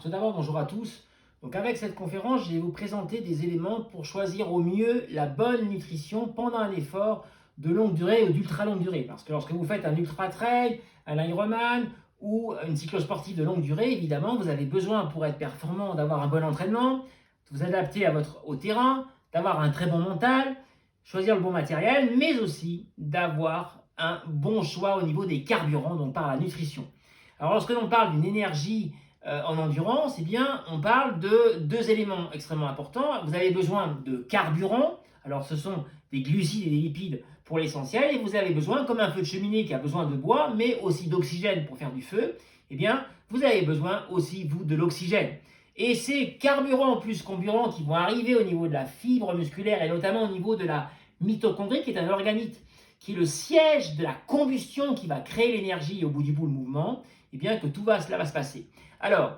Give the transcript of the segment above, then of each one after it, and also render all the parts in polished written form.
tout d'abord, bonjour à tous. Donc avec cette conférence, je vais vous présenter des éléments pour choisir au mieux la bonne nutrition pendant un effort de longue durée ou d'ultra longue durée. Parce que lorsque vous faites un ultra trail, un Ironman ou une cyclosportive de longue durée, évidemment, vous avez besoin pour être performant d'avoir un bon entraînement, de vous adapter au terrain, d'avoir un très bon mental, choisir le bon matériel, mais aussi d'avoir un bon choix au niveau des carburants, donc par la nutrition. Alors lorsque l'on parle d'une énergie en endurance, eh bien, on parle de deux éléments extrêmement importants. Vous avez besoin de carburant, alors ce sont des glucides et des lipides pour l'essentiel, et vous avez besoin, comme un feu de cheminée qui a besoin de bois, mais aussi d'oxygène pour faire du feu, eh bien, vous avez besoin aussi, vous, de l'oxygène. Et ces carburants plus comburants qui vont arriver au niveau de la fibre musculaire et notamment au niveau de la mitochondrie, qui est un organite, qui est le siège de la combustion qui va créer l'énergie au bout du bout, le mouvement, eh bien que cela va se passer. Alors,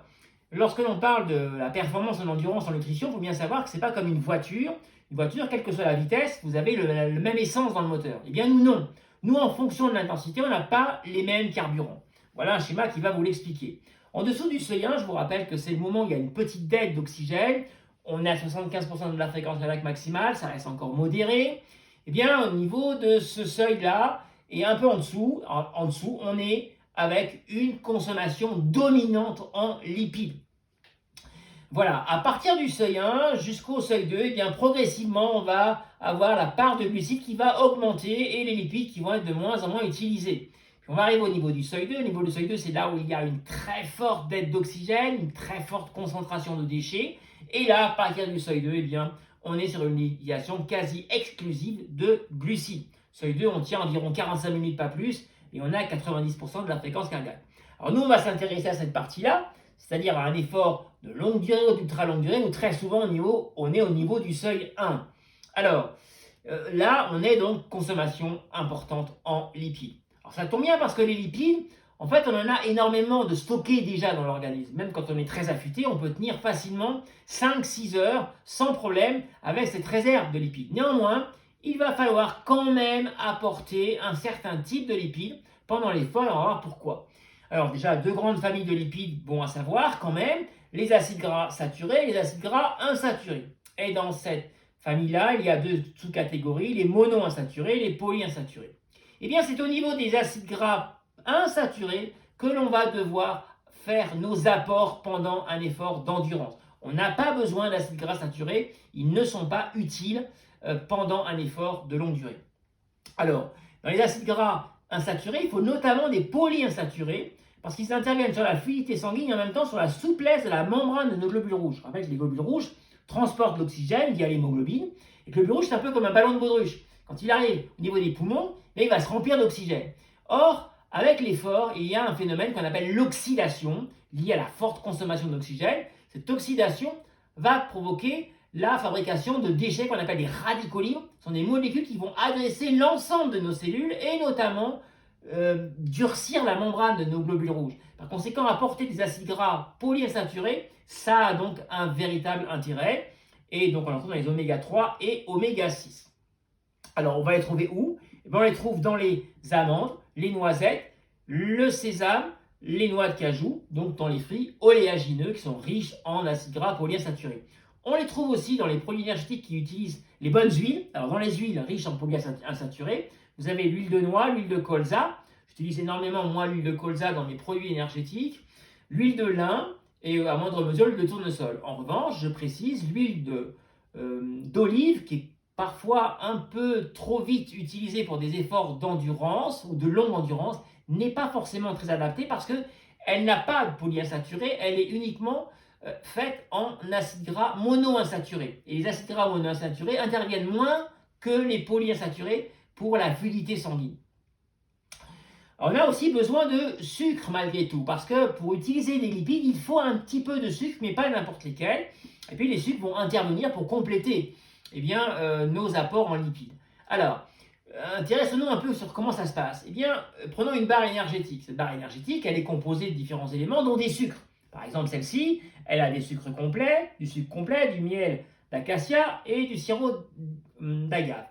lorsque l'on parle de la performance en endurance, en nutrition, il faut bien savoir que ce n'est pas comme une voiture. Une voiture, quelle que soit la vitesse, vous avez le même essence dans le moteur. Eh bien, nous, non. Nous, en fonction de l'intensité, on n'a pas les mêmes carburants. Voilà un schéma qui va vous l'expliquer. En dessous du seuil 1, je vous rappelle que c'est le moment où il y a une petite dette d'oxygène. On est à 75% de la fréquence cardiaque maximale, ça reste encore modéré. Eh bien, au niveau de ce seuil-là, et un peu en dessous, on est avec une consommation dominante en lipides. Voilà, à partir du seuil 1 jusqu'au seuil 2, eh bien, progressivement, on va avoir la part de glucides qui va augmenter et les lipides qui vont être de moins en moins utilisés. Puis on va arriver au niveau du seuil 2. Au niveau du seuil 2, c'est là où il y a une très forte dette d'oxygène, une très forte concentration de déchets. Et là, à partir du seuil 2, eh bien, on est sur une utilisation quasi exclusive de glucides. Seuil 2, on tient environ 45 minutes, pas plus, et on a 90% de la fréquence cardiaque. Alors nous, on va s'intéresser à cette partie-là, c'est-à-dire à un effort de longue durée ou d'ultra longue durée, où très souvent on est au niveau du seuil 1. Alors, là, on est donc consommation importante en lipides. Alors ça tombe bien parce que les lipides, en fait, on en a énormément de stockés déjà dans l'organisme. Même quand on est très affûté, on peut tenir facilement 5-6 heures sans problème avec cette réserve de lipides. Néanmoins, il va falloir quand même apporter un certain type de lipides pendant l'effort, et on va voir pourquoi. Alors déjà, deux grandes familles de lipides, bon à savoir quand même, les acides gras saturés et les acides gras insaturés. Et dans cette famille-là, il y a deux sous-catégories, les monoinsaturés et les polyinsaturés. Eh bien, c'est au niveau des acides gras insaturés que l'on va devoir faire nos apports pendant un effort d'endurance. On n'a pas besoin d'acides gras saturés, ils ne sont pas utiles pendant un effort de longue durée. Alors, dans les acides gras insaturés, il faut notamment des polyinsaturés parce qu'ils interviennent sur la fluidité sanguine et en même temps sur la souplesse de la membrane de nos globules rouges. Je rappelle que les globules rouges transportent l'oxygène via l'hémoglobine et que le globule rouge, c'est un peu comme un ballon de baudruche. Quand il arrive au niveau des poumons, il va se remplir d'oxygène. Or, avec l'effort, il y a un phénomène qu'on appelle l'oxydation, lié à la forte consommation d'oxygène. Cette oxydation va provoquer la fabrication de déchets qu'on appelle des radicaux libres. Ce sont des molécules qui vont agresser l'ensemble de nos cellules et notamment durcir la membrane de nos globules rouges. Par conséquent, apporter des acides gras polyinsaturés, ça a donc un véritable intérêt. Et donc, on les trouve dans les oméga 3 et oméga 6. Alors, on va les trouver où? On les trouve dans les amandes, les noisettes, le sésame, les noix de cajou, donc dans les fruits oléagineux qui sont riches en acides gras polyinsaturés. On les trouve aussi dans les produits énergétiques qui utilisent les bonnes huiles. Alors dans les huiles riches en polyinsaturés, vous avez l'huile de noix, l'huile de colza. J'utilise énormément moi l'huile de colza dans mes produits énergétiques. L'huile de lin et à moindre mesure l'huile de tournesol. En revanche, je précise l'huile d'olive qui est parfois un peu trop vite utilisée pour des efforts d'endurance ou de longue endurance n'est pas forcément très adaptée parce qu'elle n'a pas de polyinsaturés, elle est uniquement faite en acides gras monoinsaturés. Et les acides gras monoinsaturés interviennent moins que les polyinsaturés pour la fluidité sanguine. Alors, on a aussi besoin de sucre malgré tout, parce que pour utiliser des lipides, il faut un petit peu de sucre, mais pas n'importe lesquels. Et puis les sucres vont intervenir pour compléter nos apports en lipides. Alors, intéressons-nous un peu sur comment ça se passe. Prenons une barre énergétique. Cette barre énergétique, elle est composée de différents éléments, dont des sucres. Par exemple, celle-ci, elle a des sucres complets, du sucre complet, du miel d'acacia et du sirop d'agave.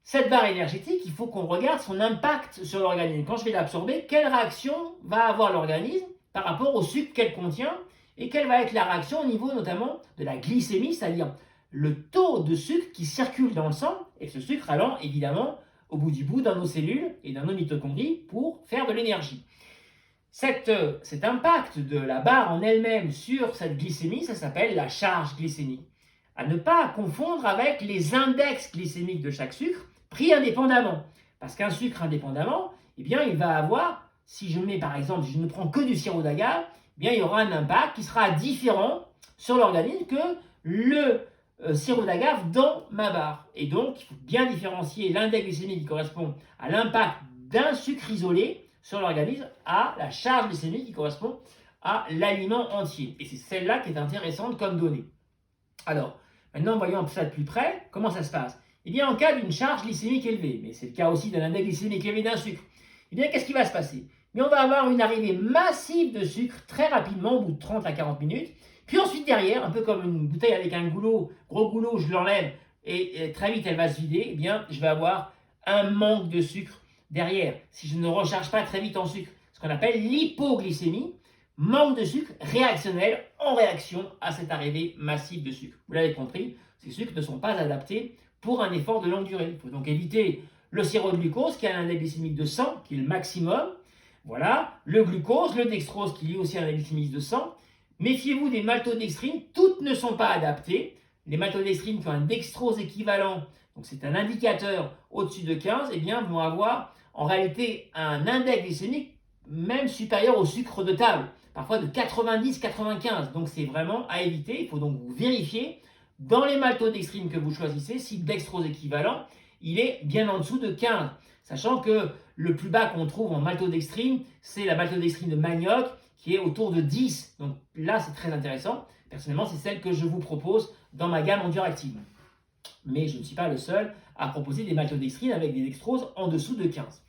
Cette barre énergétique, il faut qu'on regarde son impact sur l'organisme. Quand je vais l'absorber, quelle réaction va avoir l'organisme par rapport au sucre qu'elle contient et quelle va être la réaction au niveau notamment de la glycémie, c'est-à-dire le taux de sucre qui circule dans le sang, et ce sucre allant évidemment au bout du bout dans nos cellules et dans nos mitochondries pour faire de l'énergie. Cet impact de la barre en elle-même sur cette glycémie, ça s'appelle la charge glycémique. À ne pas confondre avec les index glycémiques de chaque sucre pris indépendamment. Parce qu'un sucre indépendamment, eh bien, il va avoir, si je mets par exemple, je ne prends que du sirop d'agave, eh bien, il y aura un impact qui sera différent sur l'organisme que le sirop d'agave dans ma barre. Et donc, il faut bien différencier l'index glycémique qui correspond à l'impact d'un sucre isolé sur l'organisme à la charge glycémique qui correspond à l'aliment entier. Et c'est celle-là qui est intéressante comme donnée. Alors, maintenant, voyons ça de plus près. Comment ça se passe? Eh bien, en cas d'une charge glycémique élevée, mais c'est le cas aussi d'un index glycémique élevé d'un sucre, eh bien, qu'est-ce qui va se passer? Eh bien, on va avoir une arrivée massive de sucre très rapidement, au bout de 30 à 40 minutes. Puis ensuite, derrière, un peu comme une bouteille avec un goulot, gros goulot, je l'enlève et très vite elle va se vider, eh bien, je vais avoir un manque de sucre derrière, si je ne recharge pas très vite en sucre, ce qu'on appelle l'hypoglycémie, manque de sucre réactionnel en réaction à cette arrivée massive de sucre. Vous l'avez compris, ces sucres ne sont pas adaptés pour un effort de longue durée. Il faut donc éviter le sirop de glucose qui a un index glycémique de 100, qui est le maximum. Voilà, le glucose, le dextrose qui est aussi un index glycémique de 100. Méfiez-vous des maltodextrines, toutes ne sont pas adaptées. Les maltodextrines qui ont un dextrose équivalent, donc c'est un indicateur au-dessus de 15, eh bien, vont avoir en réalité un index glycémique même supérieur au sucre de table, parfois de 90-95. Donc c'est vraiment à éviter. Il faut donc vous vérifier dans les maltodextrines que vous choisissez si le dextrose équivalent, il est bien en dessous de 15. Sachant que le plus bas qu'on trouve en maltodextrine, c'est la maltodextrine de manioc qui est autour de 10. Donc là, c'est très intéressant. Personnellement, c'est celle que je vous propose dans ma gamme Enduractive. Mais je ne suis pas le seul à proposer des maltodextrines avec des dextroses en dessous de 15.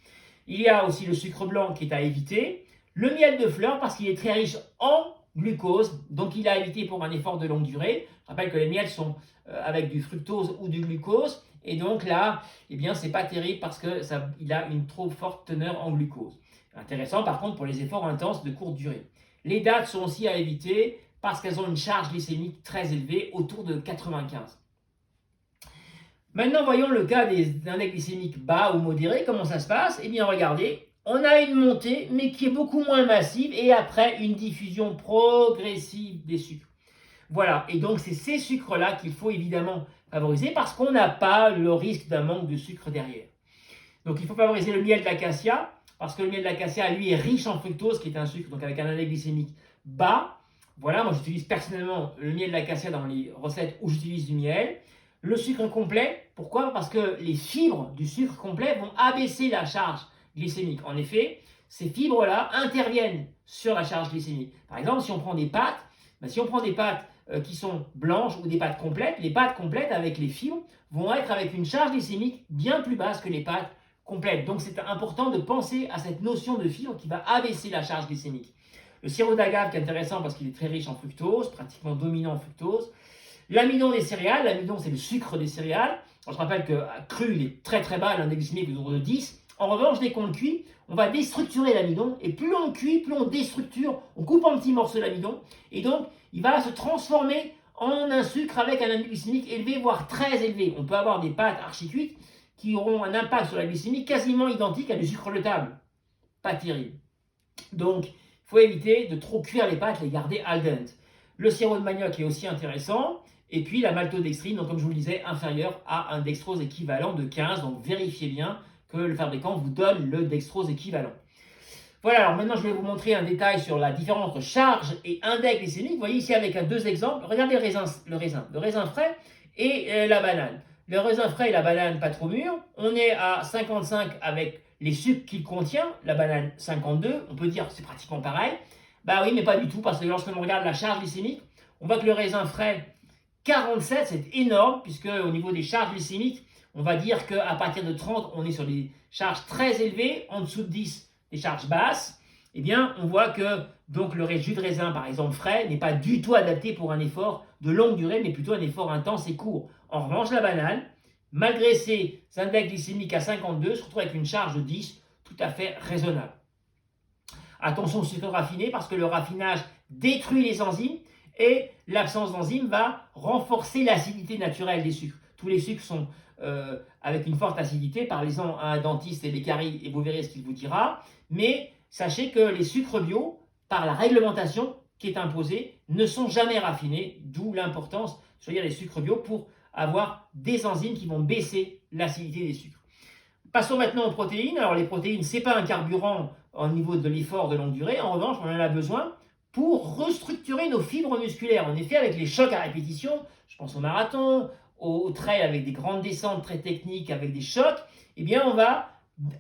Il y a aussi le sucre blanc qui est à éviter, le miel de fleurs parce qu'il est très riche en glucose, donc il est à éviter pour un effort de longue durée. Je rappelle que les miels sont avec du fructose ou du glucose, et donc là, eh bien, c'est pas terrible parce qu'il a une trop forte teneur en glucose. Intéressant par contre pour les efforts intenses de courte durée. Les dattes sont aussi à éviter parce qu'elles ont une charge glycémique très élevée, autour de 95. Maintenant, voyons le cas des index glycémiques bas ou modérés. Comment ça se passe? Eh bien, regardez, on a une montée, mais qui est beaucoup moins massive, et après, une diffusion progressive des sucres. Voilà, et donc c'est ces sucres-là qu'il faut évidemment favoriser, parce qu'on n'a pas le risque d'un manque de sucre derrière. Donc, il faut favoriser le miel d'acacia, parce que le miel d'acacia, lui, est riche en fructose, qui est un sucre, donc avec un index glycémique bas. Voilà, moi j'utilise personnellement le miel d'acacia dans les recettes où j'utilise du miel. Le sucre complet, pourquoi? Parce que les fibres du sucre complet vont abaisser la charge glycémique. En effet, ces fibres-là interviennent sur la charge glycémique. Par exemple, si on prend des pâtes, qui sont blanches ou des pâtes complètes, les pâtes complètes avec les fibres vont être avec une charge glycémique bien plus basse que les pâtes complètes. Donc c'est important de penser à cette notion de fibre qui va abaisser la charge glycémique. Le sirop d'agave qui est intéressant parce qu'il est très riche en fructose, pratiquement dominant en fructose. L'amidon des céréales, l'amidon c'est le sucre des céréales. Alors, je rappelle que cru il est très très bas, l'index glycémique est autour de 10. En revanche, dès qu'on le cuit, on va déstructurer l'amidon. Et plus on cuit, plus on déstructure, on coupe en petits morceaux l'amidon. Et donc, il va se transformer en un sucre avec un index glycémique élevé, voire très élevé. On peut avoir des pâtes archi-cuites qui auront un impact sur la glycémie quasiment identique à du sucre de table. Pas terrible. Donc, il faut éviter de trop cuire les pâtes, les garder al dente. Le sirop de manioc est aussi intéressant. Et puis la maltodextrine, donc comme je vous le disais, inférieure à un dextrose équivalent de 15. Donc vérifiez bien que le fabricant vous donne le dextrose équivalent. Voilà, alors maintenant je vais vous montrer un détail sur la différence entre charge et index glycémique. Vous voyez ici avec deux exemples. Regardez le raisin frais et la banane. Le raisin frais et la banane pas trop mûre. On est à 55 avec les sucres qu'il contient. La banane 52. On peut dire que c'est pratiquement pareil. Bah oui, mais pas du tout, parce que lorsque l'on regarde la charge glycémique, on voit que le raisin frais 47, c'est énorme, puisque au niveau des charges glycémiques, on va dire qu'à partir de 30, on est sur des charges très élevées, en dessous de 10, des charges basses. Eh bien, on voit que donc le jus de raisin, par exemple frais, n'est pas du tout adapté pour un effort de longue durée, mais plutôt un effort intense et court. En revanche, la banane, malgré ses index glycémiques à 52, se retrouve avec une charge de 10 tout à fait raisonnable. Attention au sucre raffiné, parce que le raffinage détruit les enzymes et l'absence d'enzymes va renforcer l'acidité naturelle des sucres. Tous les sucres sont avec une forte acidité, parlez-en à un dentiste et des caries et vous verrez ce qu'il vous dira. Mais sachez que les sucres bio, par la réglementation qui est imposée, ne sont jamais raffinés, d'où l'importance de choisir les sucres bio pour avoir des enzymes qui vont baisser l'acidité des sucres. Passons maintenant aux protéines. Alors les protéines, ce n'est pas un carburant au niveau de l'effort de longue durée. En revanche, on en a besoin pour restructurer nos fibres musculaires. En effet, avec les chocs à répétition, je pense au marathon, au trail avec des grandes descentes très techniques, avec des chocs, eh bien on va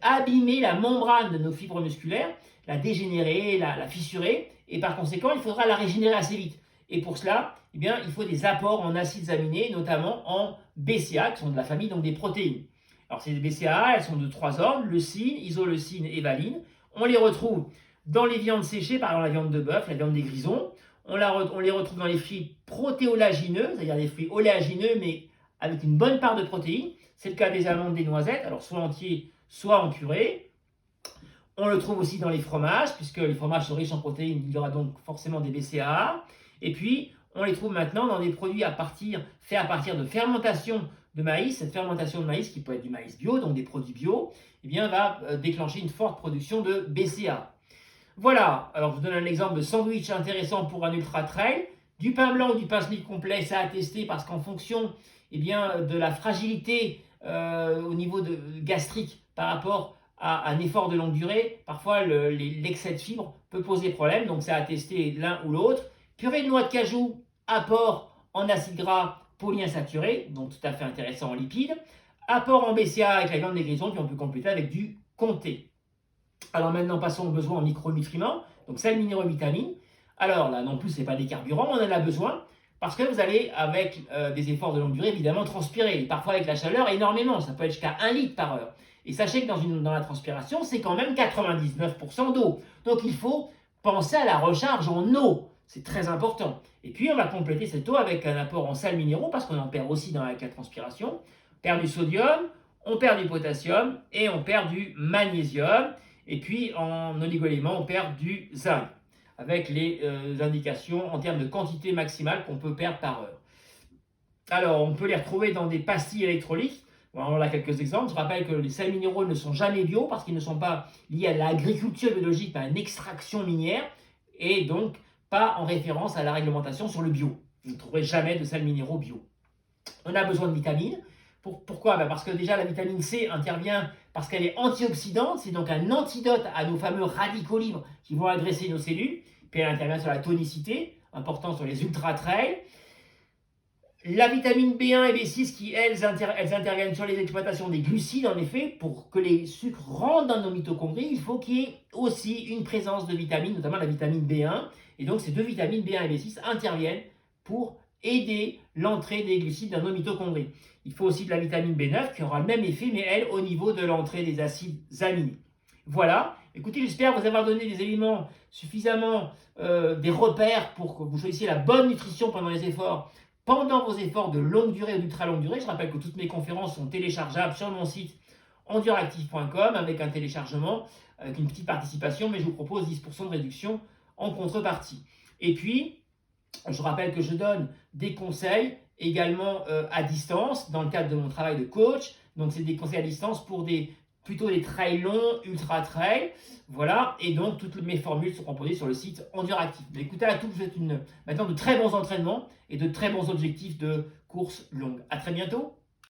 abîmer la membrane de nos fibres musculaires, la dégénérer, la fissurer, et par conséquent, il faudra la régénérer assez vite. Et pour cela, eh bien, il faut des apports en acides aminés, notamment en BCA, qui sont de la famille donc des protéines. Alors ces BCA, elles sont de 3 ordres, leucine, isoleucine et valine. On les retrouve dans les viandes séchées, par exemple la viande de bœuf, la viande des grisons. On les retrouve dans les fruits protéolagineux, c'est-à-dire des fruits oléagineux, mais avec une bonne part de protéines. C'est le cas des amandes, des noisettes, alors soit entiers, soit en purée. On le trouve aussi dans les fromages, puisque les fromages sont riches en protéines, il y aura donc forcément des BCAA. Et puis, on les trouve maintenant dans des produits faits à partir de fermentation de maïs. Cette fermentation de maïs, qui peut être du maïs bio, donc des produits bio, eh bien, va déclencher une forte production de BCAA. Voilà, alors je vous donne un exemple de sandwich intéressant pour un ultra trail. Du pain blanc ou du pain smith complet, ça a testé parce qu'en fonction eh bien, de la fragilité au niveau gastrique par rapport à un effort de longue durée, parfois l'excès de fibres peut poser problème, donc ça a testé l'un ou l'autre. Purée de noix de cajou, apport en acides gras polyinsaturés, donc tout à fait intéressant en lipides. Apport en BCA avec la viande des grisons, puis on peut compléter avec du comté. Alors maintenant, passons aux besoins en micronutriments, donc sels, minéraux, vitamines. Alors là non plus, ce n'est pas des carburants, on en a besoin parce que vous allez, avec des efforts de longue durée, évidemment transpirer. Et parfois avec la chaleur, énormément, ça peut être jusqu'à 1 litre par heure. Et sachez que dans la transpiration, c'est quand même 99% d'eau. Donc il faut penser à la recharge en eau, c'est très important. Et puis on va compléter cette eau avec un apport en sels minéraux, parce qu'on en perd aussi avec la transpiration. On perd du sodium, on perd du potassium et on perd du magnésium. Et puis en oligo-éléments, on perd du zinc, avec les indications en termes de quantité maximale qu'on peut perdre par heure. Alors, on peut les retrouver dans des pastilles électrolytes. On a quelques exemples. Je rappelle que les sels minéraux ne sont jamais bio parce qu'ils ne sont pas liés à l'agriculture biologique, mais à une extraction minière, et donc pas en référence à la réglementation sur le bio. Vous ne trouverez jamais de sels minéraux bio. On a besoin de vitamines. Pourquoi ? Parce que déjà la vitamine C intervient parce qu'elle est antioxydante, c'est donc un antidote à nos fameux radicaux libres qui vont agresser nos cellules. Puis elle intervient sur la tonicité, important sur les ultra-trails. La vitamine B1 et B6 qui, elles interviennent sur les exploitations des glucides, en effet, pour que les sucres rentrent dans nos mitochondries, il faut qu'il y ait aussi une présence de vitamines, notamment la vitamine B1. Et donc ces deux vitamines B1 et B6 interviennent pour aider l'entrée des glucides dans nos mitochondries. Il faut aussi de la vitamine B9 qui aura le même effet, mais elle au niveau de l'entrée des acides aminés. Voilà, écoutez, j'espère vous avoir donné des éléments suffisamment, des repères pour que vous choisissiez la bonne nutrition pendant les efforts, pendant vos efforts de longue durée ou d'ultra longue durée. Je rappelle que toutes mes conférences sont téléchargeables sur mon site enduractive.com avec un téléchargement, avec une petite participation, mais je vous propose 10% de réduction en contrepartie. Et puis, je rappelle que je donne des conseils également à distance dans le cadre de mon travail de coach. Donc, c'est des conseils à distance pour plutôt des trails longs, ultra trails. Voilà. Et donc, toutes mes formules sont proposées sur le site Enduractive. Mais écoutez, à tous, je vous souhaite maintenant de très bons entraînements et de très bons objectifs de course longue. À très bientôt.